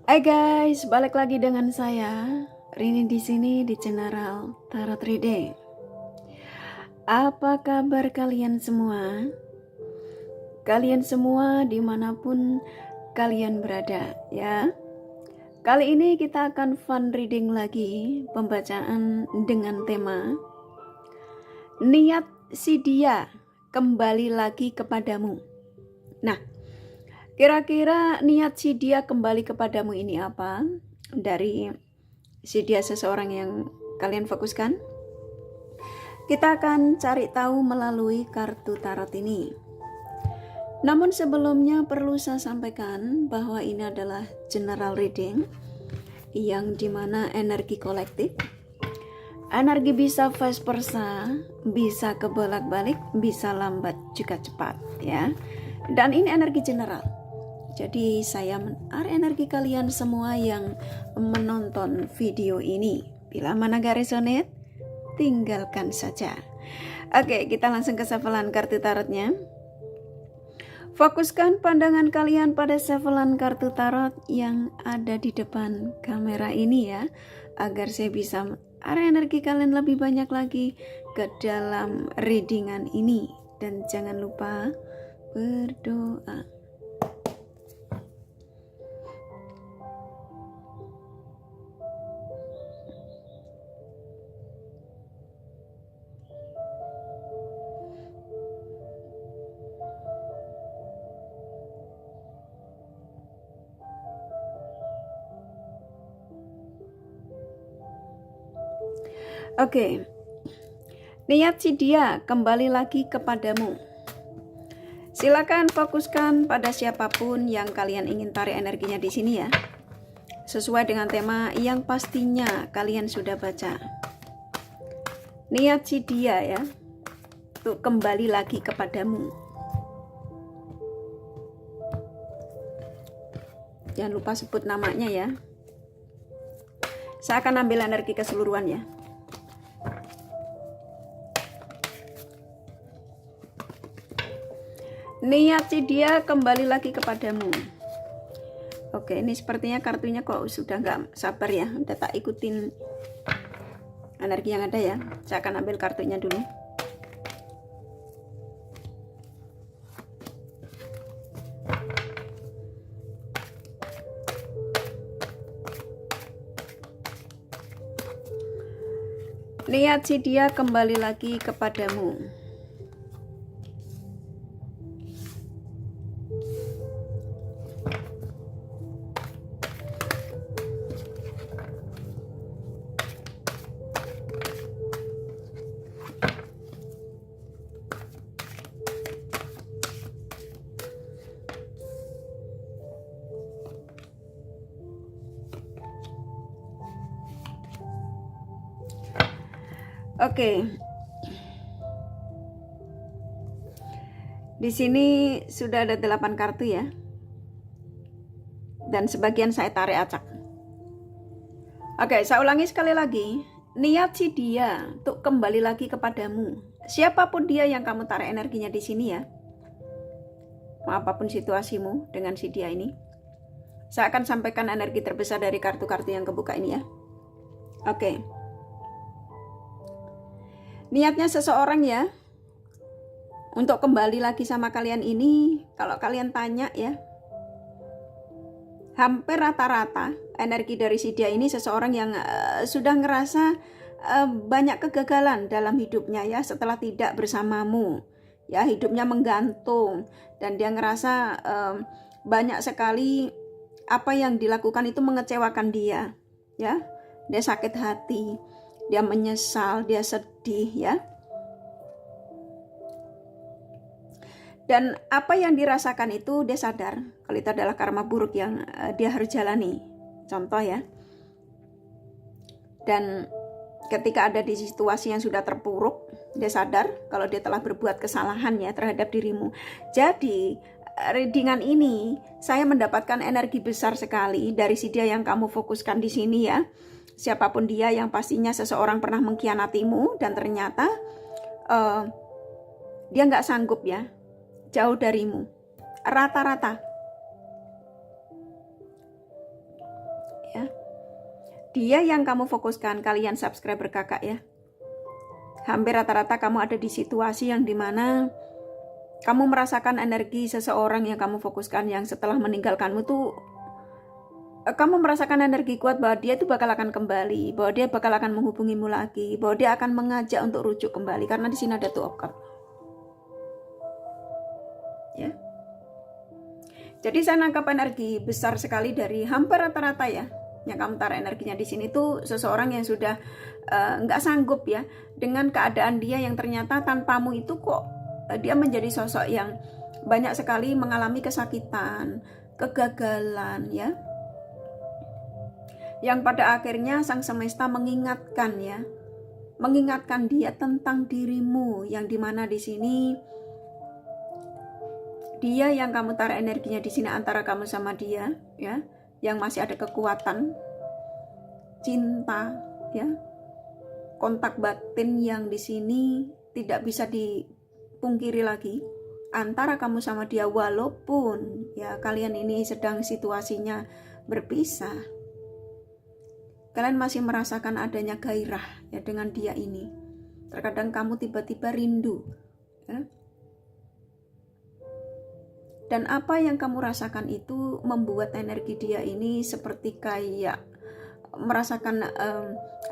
Hai guys, balik lagi dengan saya Rini di sini di channel Tarot Reading. Apa kabar kalian semua? Kalian semua dimanapun kalian berada ya. Kali ini kita akan fun reading lagi, pembacaan dengan tema niat si dia kembali lagi kepadamu. Nah, kira-kira niat si dia kembali kepadamu ini apa? Dari si dia seseorang yang kalian fokuskan? Kita akan cari tahu melalui kartu tarot ini. Namun sebelumnya perlu saya sampaikan bahwa ini adalah general reading yang dimana energi kolektif. Energi bisa vice versa, bisa kebolak-balik, bisa lambat juga cepat ya. Dan ini energi general. Jadi saya menarik energi kalian semua yang menonton video ini. Bila mana gak resonate, tinggalkan saja. Oke, kita langsung ke shufflean kartu tarotnya. Fokuskan pandangan kalian pada shufflean kartu tarot yang ada di depan kamera ini ya, agar saya bisa menarik energi kalian lebih banyak lagi ke dalam readingan ini. Dan jangan lupa berdoa. Oke, niat si dia kembali lagi kepadamu. Silakan fokuskan pada siapapun yang kalian ingin tarik energinya di sini ya. Sesuai dengan tema yang pastinya kalian sudah baca. Niat si dia ya, untuk kembali lagi kepadamu. Jangan lupa sebut namanya ya. Saya akan ambil energi keseluruhan ya. Niat si dia kembali lagi kepadamu. Oke, ini sepertinya kartunya kok sudah nggak sabar ya. Udah tak ikutin energi yang ada ya. Saya akan ambil kartunya dulu. Niat si dia kembali lagi kepadamu. Oke. Di sini sudah ada 8 kartu ya. Dan sebagian saya tarik acak. Oke, saya ulangi sekali lagi. Niat si dia untuk kembali lagi kepadamu. Siapapun dia yang kamu tarik energinya di sini ya. Apapun situasimu dengan si dia ini. Saya akan sampaikan energi terbesar dari kartu-kartu yang kebuka ini ya. Oke. Niatnya seseorang ya, untuk kembali lagi sama kalian ini, kalau kalian tanya ya, hampir rata-rata energi dari si dia ini seseorang yang sudah ngerasa banyak kegagalan dalam hidupnya ya, setelah tidak bersamamu ya, hidupnya menggantung dan dia ngerasa banyak sekali apa yang dilakukan itu mengecewakan dia ya. Dia sakit hati, dia menyesal, dia sedih ya. Dan apa yang dirasakan itu dia sadar kalau itu adalah karma buruk yang dia harus jalani. Contoh ya. Dan ketika ada di situasi yang sudah terpuruk, dia sadar kalau dia telah berbuat kesalahan ya terhadap dirimu. Jadi readingan ini saya mendapatkan energi besar sekali dari si dia yang kamu fokuskan di sini ya. Siapapun dia yang pastinya seseorang pernah mengkhianatimu dan ternyata dia nggak sanggup ya, jauh darimu. Rata-rata Dia yang kamu fokuskan, kalian subscriber kakak ya. Hampir rata-rata kamu ada di situasi yang dimana kamu merasakan energi seseorang yang kamu fokuskan, yang setelah meninggalkanmu tuh kamu merasakan energi kuat bahwa dia itu bakal akan kembali, bahwa dia bakal akan menghubungimu lagi, bahwa dia akan mengajak untuk rujuk kembali, karena di sini ada Two of Cups. Ya. Jadi saya nangkap energi besar sekali dari hampir rata-rata ya. Yang kamu taruh energinya di sini tuh seseorang yang sudah nggak sanggup ya dengan keadaan dia yang ternyata tanpamu itu kok dia menjadi sosok yang banyak sekali mengalami kesakitan, kegagalan ya. Yang pada akhirnya sang semesta mengingatkan ya, mengingatkan dia tentang dirimu, yang dimana di sini dia yang kamu taruh energinya di sini antara kamu sama dia ya, yang masih ada kekuatan cinta ya, kontak batin yang di sini tidak bisa dipungkiri lagi antara kamu sama dia, walaupun ya kalian ini sedang situasinya berpisah. Kalian masih merasakan adanya gairah ya dengan dia ini. Terkadang kamu tiba-tiba rindu ya. Dan apa yang kamu rasakan itu membuat energi dia ini seperti kayak merasakan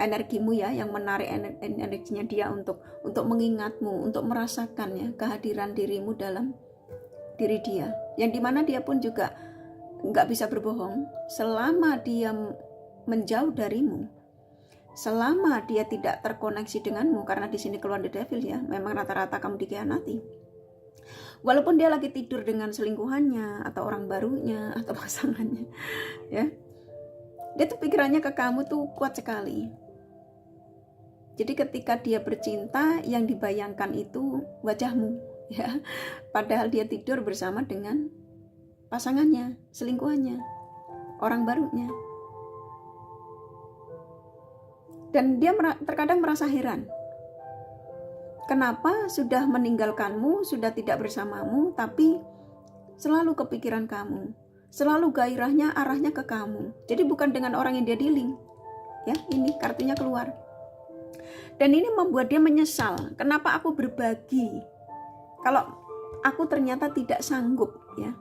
energimu ya, yang menarik energinya dia untuk mengingatmu, untuk merasakan ya kehadiran dirimu dalam diri dia. Yang dimana dia pun juga nggak bisa berbohong selama dia menjauh darimu, selama dia tidak terkoneksi denganmu, karena di sini keluar the devil ya, memang rata-rata kamu dikhianati. Walaupun dia lagi tidur dengan selingkuhannya atau orang barunya atau pasangannya ya, dia tuh pikirannya ke kamu tuh kuat sekali. Jadi ketika dia bercinta, yang dibayangkan itu wajahmu ya, padahal dia tidur bersama dengan pasangannya, selingkuhannya, orang barunya. Dan dia terkadang merasa heran, kenapa sudah meninggalkanmu, sudah tidak bersamamu, tapi selalu kepikiran kamu, selalu gairahnya arahnya ke kamu. Jadi bukan dengan orang yang dia dealing ya, ini kartunya keluar. Dan ini membuat dia menyesal, kenapa aku berbagi kalau aku ternyata tidak sanggup ya,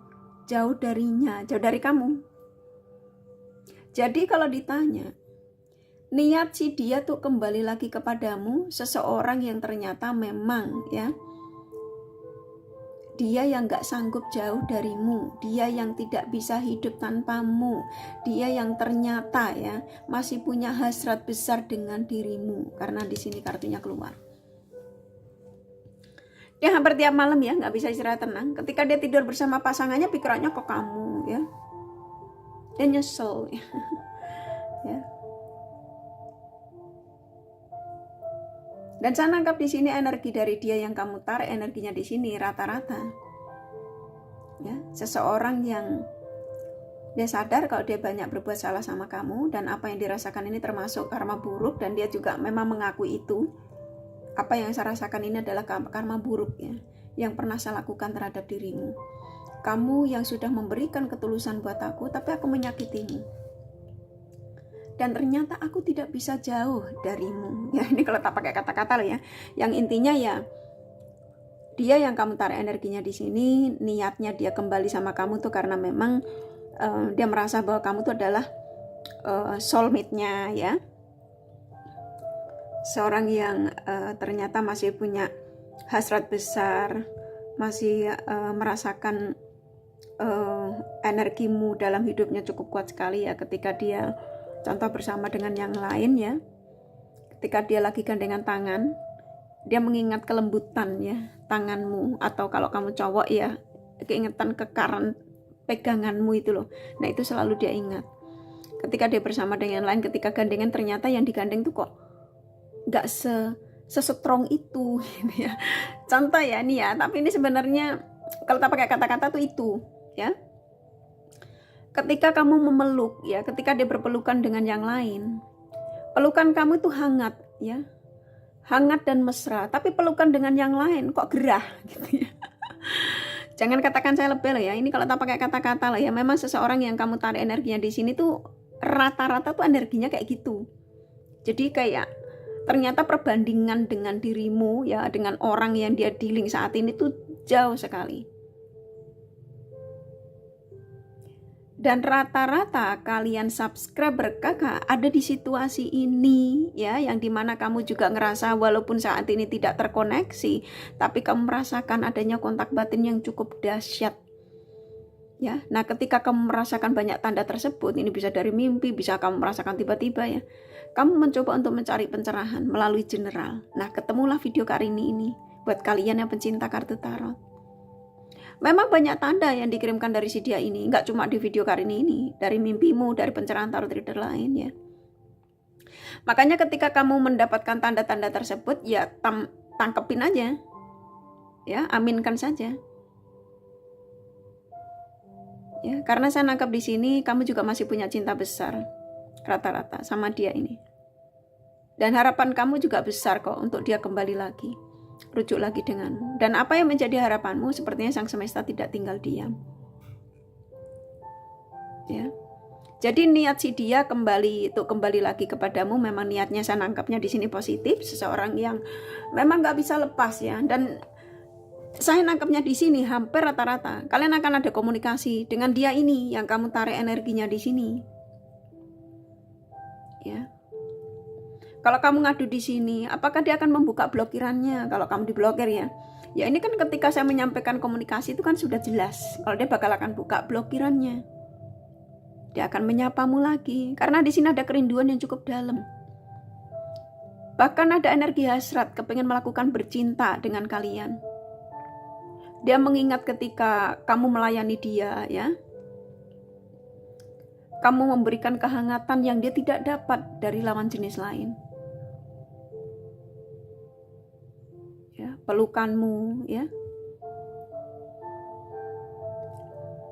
jauh darinya, jauh dari kamu. Jadi kalau ditanya niat si dia tuh kembali lagi kepadamu, seseorang yang ternyata memang ya, dia yang gak sanggup jauh darimu, dia yang tidak bisa hidup tanpamu, dia yang ternyata ya masih punya hasrat besar dengan dirimu, karena di sini kartunya keluar. Dia hampir tiap malam ya gak bisa istirahat tenang. Ketika dia tidur bersama pasangannya, pikirannya ke kamu ya, dia nyesel ya. Ya. Dan saya nangkap di sini energi dari dia yang kamu tarik energinya di sini rata-rata ya, seseorang yang dia sadar kalau dia banyak berbuat salah sama kamu, dan apa yang dirasakan ini termasuk karma buruk, dan dia juga memang mengakui itu. Apa yang saya rasakan ini adalah karma buruk ya, yang pernah saya lakukan terhadap dirimu. Kamu yang sudah memberikan ketulusan buat aku, tapi aku menyakitimu. Dan ternyata aku tidak bisa jauh darimu. Ya ini kalau tak pakai kata-kata loh ya. Yang intinya ya, dia yang kamu tarik energinya di sini, niatnya dia kembali sama kamu tuh karena memang dia merasa bahwa kamu tuh adalah soulmate-nya ya. Seorang yang ternyata masih punya hasrat besar, masih merasakan energimu dalam hidupnya cukup kuat sekali ya, ketika dia contoh bersama dengan yang lain ya, ketika dia lagi gandengan tangan, dia mengingat kelembutan ya tanganmu, atau kalau kamu cowok ya keingetan kekaran peganganmu itu loh. Nah itu selalu dia ingat ketika dia bersama dengan yang lain, ketika gandengan ternyata yang digandeng tuh kok gak sestrong itu gitu ya. Contoh ya ini ya, tapi ini sebenarnya kalau tak pakai kata-kata tuh itu ya. Ketika kamu memeluk ya, ketika dia berpelukan dengan yang lain, pelukan kamu itu hangat ya, hangat dan mesra. Tapi pelukan dengan yang lain kok gerah gitu ya. Jangan katakan saya lebel ya, ini kalau tak pakai kata-kata lah ya. Memang seseorang yang kamu tarik energinya di sini tuh rata-rata tuh energinya kayak gitu. Jadi kayak ternyata perbandingan dengan dirimu ya, dengan orang yang dia dealing saat ini tuh jauh sekali. Dan rata-rata kalian subscriber kakak ada di situasi ini ya, yang dimana kamu juga ngerasa walaupun saat ini tidak terkoneksi, tapi kamu merasakan adanya kontak batin yang cukup dahsyat ya. Nah, ketika kamu merasakan banyak tanda tersebut, ini bisa dari mimpi, bisa kamu merasakan tiba-tiba ya, kamu mencoba untuk mencari pencerahan melalui general. Nah, ketemulah video Karini ini buat kalian yang pencinta kartu tarot. Memang banyak tanda yang dikirimkan dari si dia ini, nggak cuma di video Karini ini, dari mimpimu, dari pencerahan tarot reader lain ya. Makanya ketika kamu mendapatkan tanda-tanda tersebut, ya tangkepin aja, ya aminkan saja. Ya, karena saya nangkap di sini kamu juga masih punya cinta besar rata-rata sama dia ini. Dan harapan kamu juga besar kok untuk dia kembali lagi, rujuk lagi denganmu. Dan apa yang menjadi harapanmu, sepertinya sang semesta tidak tinggal diam. Ya. Jadi niat si dia kembali lagi kepadamu, memang niatnya saya nangkapnya di sini positif, seseorang yang memang nggak bisa lepas ya. Dan saya nangkapnya di sini hampir rata-rata kalian akan ada komunikasi dengan dia ini yang kamu tarik energinya di sini. Ya. Kalau kamu ngadu di sini, apakah dia akan membuka blokirannya? Kalau kamu diblokir ya. Ya ini kan ketika saya menyampaikan komunikasi itu kan sudah jelas. Kalau dia bakal akan buka blokirannya. Dia akan menyapamu lagi. Karena di sini ada kerinduan yang cukup dalam. Bahkan ada energi hasrat, kepengen melakukan bercinta dengan kalian. Dia mengingat ketika kamu melayani dia ya. Kamu memberikan kehangatan yang dia tidak dapat dari lawan jenis lain. Ya, pelukanmu ya.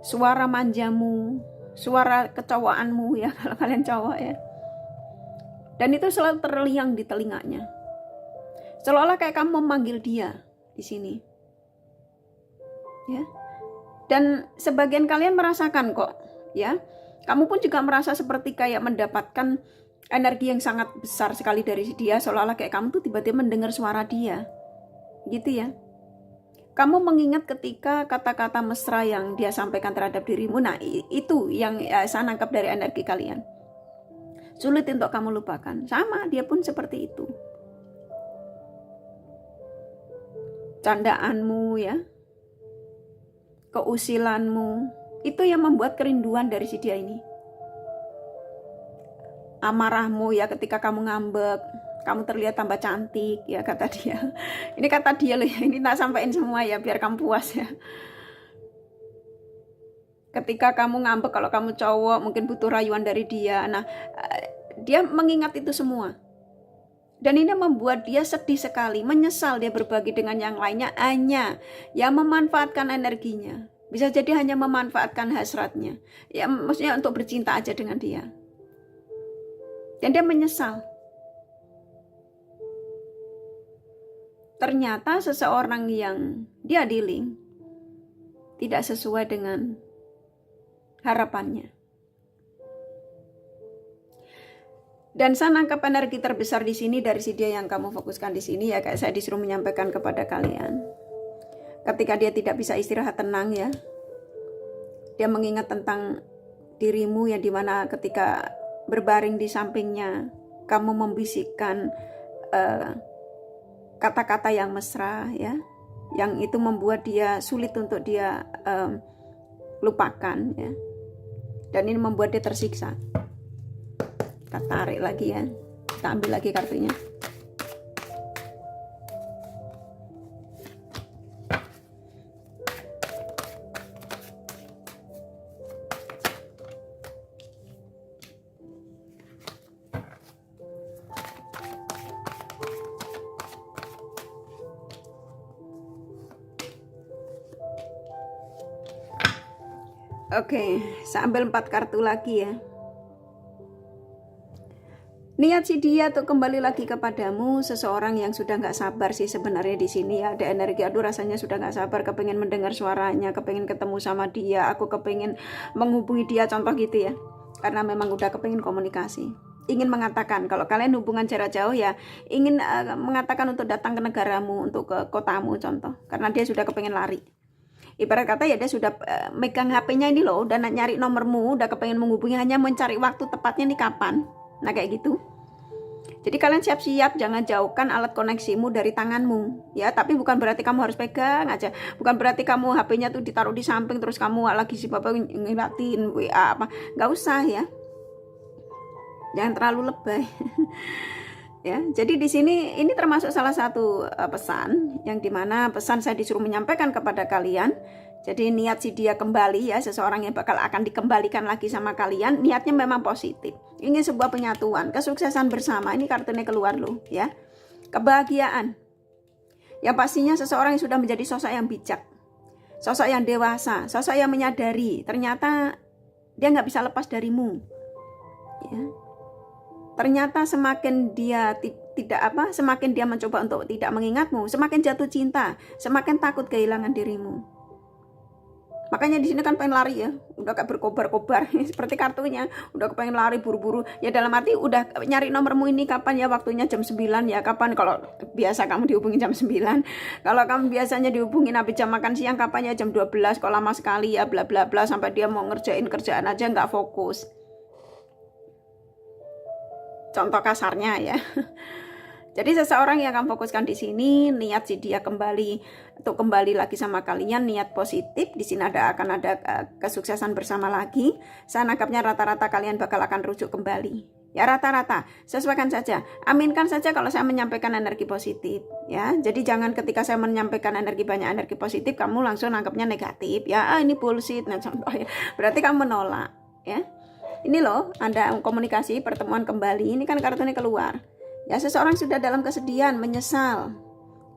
Suara manjamu, suara kecowaanmu ya kalau kalian cowok ya. Dan itu selalu terliang di telinganya. Seolah-olah kayak kamu memanggil dia di sini. Ya. Dan sebagian kalian merasakan kok ya. Kamu pun juga merasa seperti kayak mendapatkan energi yang sangat besar sekali dari dia, seolah-olah kayak kamu tuh tiba-tiba mendengar suara dia. Gitu ya. Kamu mengingat ketika kata-kata mesra yang dia sampaikan terhadap dirimu. Nah, itu yang saya nangkap dari energi kalian. Sulit untuk kamu lupakan. Sama, dia pun seperti itu. Candaanmu ya. Keusilanmu, itu yang membuat kerinduan dari si dia ini. Amarahmu ya ketika kamu ngambek, kamu terlihat tambah cantik ya kata dia. Ini kata dia loh ya, ini tak sampaikan semua ya biar kamu puas ya. Ketika kamu ngambek, kalau kamu cowok mungkin butuh rayuan dari dia. Nah, dia mengingat itu semua. Dan ini membuat dia sedih sekali, menyesal dia berbagi dengan yang lainnya hanya yang memanfaatkan energinya. Bisa jadi hanya memanfaatkan hasratnya. Ya maksudnya untuk bercinta aja dengan dia. Dan dia menyesal. Ternyata seseorang yang dia dealing tidak sesuai dengan harapannya. Dan saya nangkap energi terbesar di sini dari si dia yang kamu fokuskan di sini ya, kayak saya disuruh menyampaikan kepada kalian. Ketika dia tidak bisa istirahat tenang ya, dia mengingat tentang dirimu yang dimana ketika berbaring di sampingnya, kamu membisikkan kata-kata yang mesra ya, yang itu membuat dia sulit untuk dia lupakan ya, dan ini membuat dia tersiksa. Kita tarik lagi ya, kita ambil lagi kartunya. Oke, saya ambil 4 kartu lagi ya. Niat si dia untuk kembali lagi kepadamu, seseorang yang sudah nggak sabar sih sebenarnya di sini ya. Ada energi, aduh rasanya sudah nggak sabar, kepengen mendengar suaranya, kepengen ketemu sama dia, aku kepengen menghubungi dia, contoh gitu ya. karena memang udah kepingin komunikasi, ingin mengatakan kalau kalian hubungan jarak jauh ya, ingin mengatakan untuk datang ke negaramu, untuk ke kotamu contoh, karena dia sudah kepingin lari. Ibarat kata ya dia sudah megang HP-nya ini loh, udah nyari nomormu, udah kepengen menghubungi, hanya mencari waktu tepatnya nih kapan. Nah kayak gitu. Jadi kalian siap-siap, jangan jauhkan alat koneksimu dari tanganmu ya, tapi bukan berarti kamu harus pegang aja, bukan berarti kamu HP-nya tuh ditaruh di samping terus kamu lagi si bapak ngeliatin WA apa, nggak usah ya, jangan terlalu lebay. Ya, jadi di sini ini termasuk salah satu pesan yang dimana pesan saya disuruh menyampaikan kepada kalian. Jadi niat si dia kembali ya, seseorang yang bakal akan dikembalikan lagi sama kalian, niatnya memang positif. Ingin sebuah penyatuan, kesuksesan bersama. Ini kartunya keluar loh ya. Kebahagiaan. Yang pastinya seseorang yang sudah menjadi sosok yang bijak, sosok yang dewasa, sosok yang menyadari ternyata dia nggak bisa lepas darimu. Ya. Ternyata semakin dia semakin dia mencoba untuk tidak mengingatmu, semakin jatuh cinta, semakin takut kehilangan dirimu. Makanya di sini kan pengen lari ya, udah kayak berkobar-kobar seperti kartunya, udah pengen lari buru-buru. Ya dalam arti udah nyari nomormu ini kapan ya, waktunya jam 9 ya, kapan kalau biasa kamu dihubungi jam 9. Kalau kamu biasanya dihubungin habis jam makan siang kapan ya, jam 12, kalau lama sekali ya bla bla bla sampai dia mau ngerjain kerjaan aja nggak fokus. Contoh kasarnya ya. Jadi seseorang yang akan fokuskan di sini, niat si dia kembali untuk kembali lagi sama kalian, niat positif. Di sini akan ada kesuksesan bersama lagi. Saya nangkapnya rata-rata kalian bakal akan rujuk kembali. Ya rata-rata, sesuaikan saja. Aminkan saja kalau saya menyampaikan energi positif. Ya, jadi jangan ketika saya menyampaikan banyak energi positif, kamu langsung nangkapnya negatif. Ya, ini bullshit. Nah, contoh ya. Berarti kamu menolak. Ya. Ini loh, ada komunikasi, pertemuan kembali. Ini kan kartunya keluar. Ya, seseorang sudah dalam kesedihan, menyesal.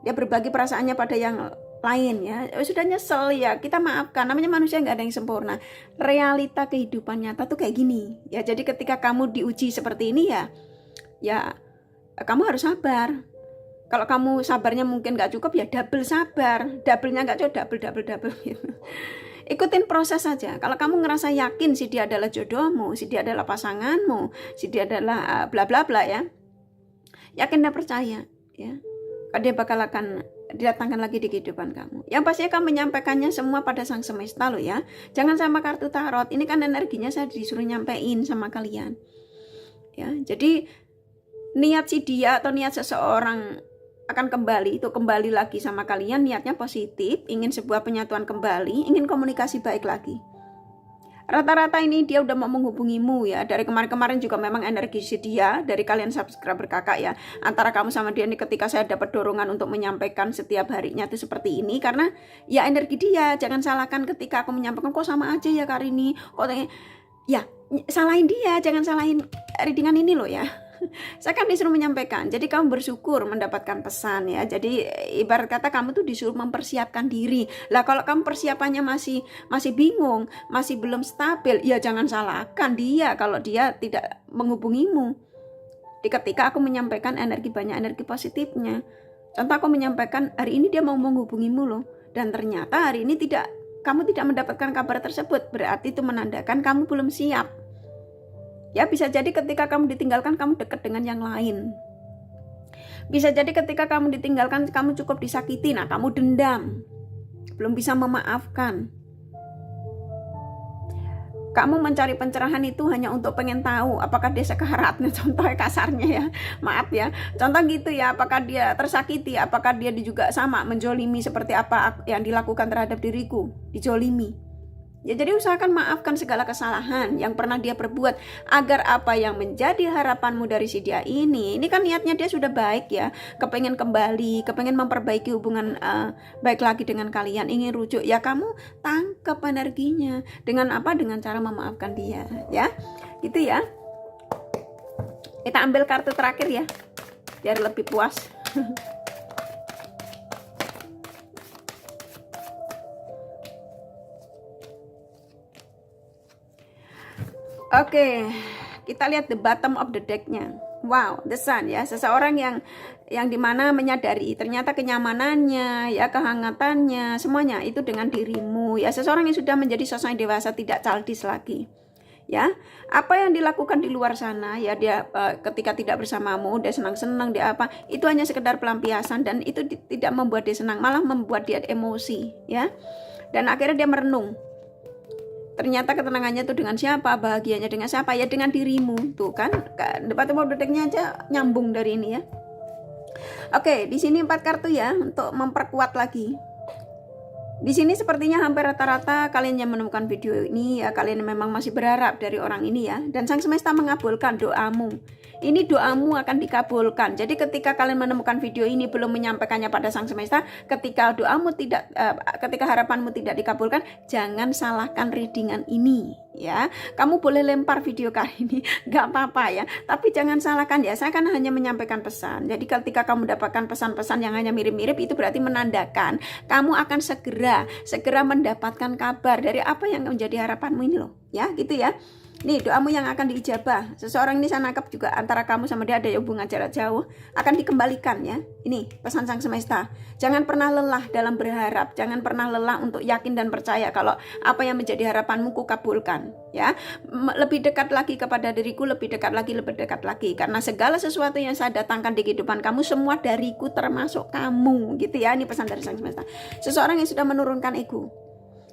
Dia berbagi perasaannya pada yang lain ya. Sudah nyesel ya, kita maafkan. Namanya manusia nggak ada yang sempurna. Realita kehidupan nyata tuh kayak gini. Ya, jadi ketika kamu diuji seperti ini ya kamu harus sabar. Kalau kamu sabarnya mungkin nggak cukup ya double sabar. Double-nya nggak cukup, double gitu. Ikutin proses saja. Kalau kamu ngerasa yakin si dia adalah jodohmu, si dia adalah pasanganmu, si dia adalah bla bla bla ya, yakin dan percaya ya, dia bakal akan didatangkan lagi di kehidupan kamu. Yang pastinya kamu menyampaikannya semua pada sang semesta loh ya. Jangan sama kartu tarot. Ini kan energinya saya disuruh nyampein sama kalian. Ya, jadi niat si dia atau niat seseorang akan kembali, itu kembali lagi sama kalian, niatnya positif, ingin sebuah penyatuan kembali, ingin komunikasi baik lagi. Rata-rata ini dia udah mau menghubungimu ya. Dari kemarin-kemarin juga memang energi si dia, dari kalian subscriber kakak ya, antara kamu sama dia nih, ketika saya dapat dorongan untuk menyampaikan setiap harinya itu seperti ini, karena ya energi dia. Jangan salahkan ketika aku menyampaikan, kok sama aja ya Karini, kok ya salahin dia, jangan salahin readingan ini loh ya. Saya kan disuruh menyampaikan, jadi kamu bersyukur mendapatkan pesan ya. Jadi ibarat kata kamu tuh disuruh mempersiapkan diri. Lah kalau kamu persiapannya masih bingung, masih belum stabil, ya jangan salahkan dia kalau dia tidak menghubungimu. Ketika aku menyampaikan banyak energi positifnya. Contoh aku menyampaikan hari ini dia mau menghubungimu loh, dan ternyata hari ini kamu tidak mendapatkan kabar tersebut, berarti itu menandakan kamu belum siap. Ya bisa jadi ketika kamu ditinggalkan kamu dekat dengan yang lain. Bisa jadi ketika kamu ditinggalkan kamu cukup disakiti, nah kamu dendam, belum bisa memaafkan. Kamu mencari pencerahan itu hanya untuk pengen tahu apakah dia sekaratnya, contohnya kasarnya ya, maaf ya, contoh gitu ya, apakah dia tersakiti, apakah dia juga sama menjolimi seperti apa yang dilakukan terhadap diriku, dijolimi. Ya jadi usahakan maafkan segala kesalahan yang pernah dia perbuat, agar apa yang menjadi harapanmu dari si dia ini kan niatnya dia sudah baik ya, kepengen kembali, kepengen memperbaiki hubungan baik lagi dengan kalian, ingin rujuk ya, kamu tangkap energinya dengan apa? Dengan cara memaafkan dia ya, gitu ya. Kita ambil kartu terakhir ya, biar lebih puas. Oke, kita lihat the bottom of the deck-nya. Wow, the sun ya, seseorang yang dimana menyadari ternyata kenyamanannya, ya kehangatannya, semuanya itu dengan dirimu. Ya seseorang yang sudah menjadi sosok yang dewasa, tidak childish lagi. Ya, apa yang dilakukan di luar sana ya, dia ketika tidak bersamamu, dia senang-senang, dia apa, itu hanya sekedar pelampiasan, dan itu tidak membuat dia senang, malah membuat dia emosi ya. Dan akhirnya dia merenung, ternyata ketenangannya itu dengan siapa, bahagianya dengan siapa, ya dengan dirimu. Tuh kan, debat detiknya aja nyambung dari ini ya. Oke, di sini 4 kartu ya untuk memperkuat lagi. Di sini sepertinya hampir rata-rata kalian yang menemukan video ini ya, kalian memang masih berharap dari orang ini ya, dan Sang Semesta mengabulkan doamu. Ini doamu akan dikabulkan. Jadi ketika kalian menemukan video ini belum menyampaikannya pada Sang Semesta, ketika doamu tidak, ketika harapanmu tidak dikabulkan, jangan salahkan readingan ini ya. Kamu boleh lempar video kali ini, nggak apa-apa ya. Tapi jangan salahkan ya. Saya kan hanya menyampaikan pesan. Jadi ketika kamu dapatkan pesan-pesan yang hanya mirip-mirip, itu berarti menandakan kamu akan segera mendapatkan kabar dari apa yang menjadi harapanmu ini loh ya, gitu ya. Nih doamu yang akan diijabah. Seseorang ini saya nangkap juga antara kamu sama dia ada hubungan jarak jauh, akan dikembalikan ya. Ini pesan Sang Semesta. Jangan pernah lelah dalam berharap, jangan pernah lelah untuk yakin dan percaya kalau apa yang menjadi harapanmu kukabulkan ya. Lebih dekat lagi kepada diriku, lebih dekat lagi, karena segala sesuatu yang saya datangkan di kehidupan kamu semua dariku, termasuk kamu gitu ya. Ini pesan dari Sang Semesta. Seseorang yang sudah menurunkan ego.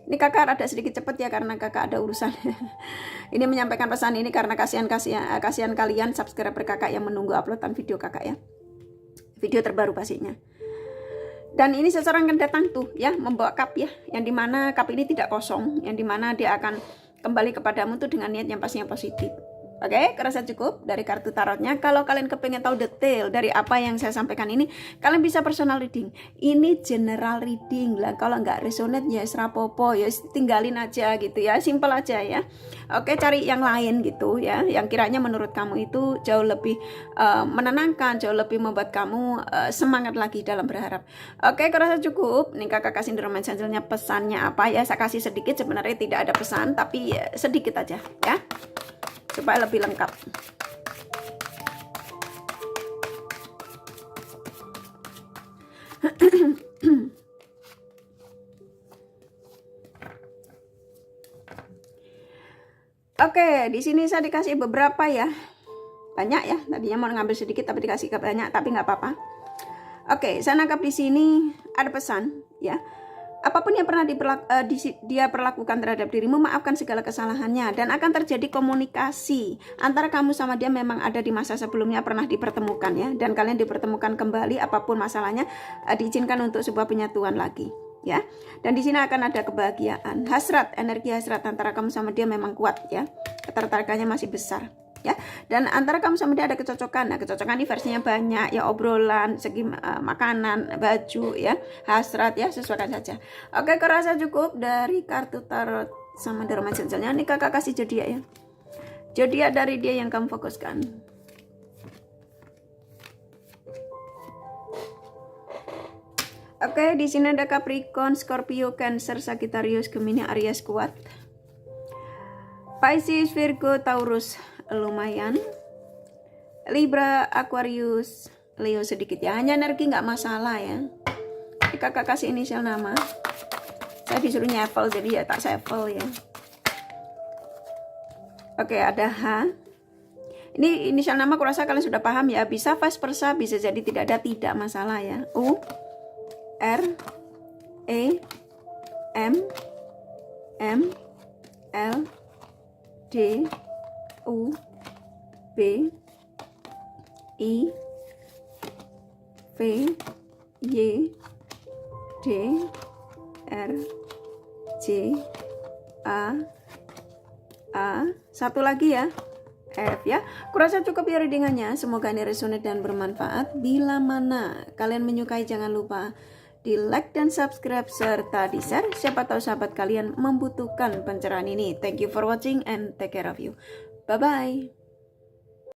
Ini kakak ada sedikit cepat ya, karena kakak ada urusan. Ini menyampaikan pesan ini karena kasihan kalian subscriber kakak yang menunggu uploadan video kakak ya, video terbaru pastinya. Dan ini seseorang yang datang tuh ya, membawa cup ya, yang dimana cup ini tidak kosong, yang dimana dia akan kembali kepadamu tuh dengan niat yang pastinya positif. Oke, kerasa cukup dari kartu tarotnya. Kalau kalian kepengen tahu detail dari apa yang saya sampaikan ini, kalian bisa personal reading. Ini general reading lah. Kalau nggak resonate ya serapopo ya, tinggalin aja gitu ya, simple aja ya. Oke, cari yang lain gitu ya, yang kiranya menurut kamu itu jauh lebih menenangkan, jauh lebih membuat kamu semangat lagi dalam berharap. Oke, kerasa cukup. Nih kakak kasih di Romance Angelnya pesannya apa ya. Saya kasih sedikit, sebenarnya tidak ada pesan, tapi sedikit aja ya, supaya lebih lengkap. Oke, di sini saya dikasih beberapa ya, banyak ya. Tadinya mau ngambil sedikit tapi dikasih banyak, tapi nggak apa-apa. Oke, saya nangkap di sini ada pesan ya. Apapun yang pernah dia perlakukan terhadap dirimu, maafkan segala kesalahannya, dan akan terjadi komunikasi antara kamu sama dia. Memang ada di masa sebelumnya pernah dipertemukan ya, dan kalian dipertemukan kembali. Apapun masalahnya, diizinkan untuk sebuah penyatuan lagi ya. Dan di sini akan ada kebahagiaan, hasrat, energi hasrat antara kamu sama dia memang kuat ya, ketertarikannya masih besar ya. Dan antara kamu sama dia ada kecocokan. Nah, kecocokan ini versinya banyak ya, obrolan, segi makanan, baju ya, hasrat ya, sesuaikan saja. Oke, kerasa cukup dari kartu tarot sama The Romance Angelnya. Ini kakak kasih zodiak ya, zodiak dari dia yang kamu fokuskan. Oke, di sini ada Capricorn, Scorpio, Cancer, Sagittarius, Gemini, Aries kuat, Pisces, Virgo, Taurus lumayan, Libra, Aquarius, Leo sedikit ya. Hanya energi nggak masalah ya. Kakak kasih inisial nama. Saya disuruh nyepel jadi ya tak sepel ya. Oke, ada H. Ini inisial nama kurasa kalian sudah paham ya. Bisa vice versa, bisa jadi tidak ada, tidak masalah ya. U, R, E, M, L, D, U, B, I, V, Y, D, R, J, A, satu lagi ya, F ya. Kurasa cukup ya readingannya. Semoga ini resonate dan bermanfaat. Bila mana kalian menyukai, jangan lupa di like dan subscribe serta di share. Siapa tahu sahabat kalian membutuhkan pencerahan ini. Thank you for watching and take care of you. Bye bye.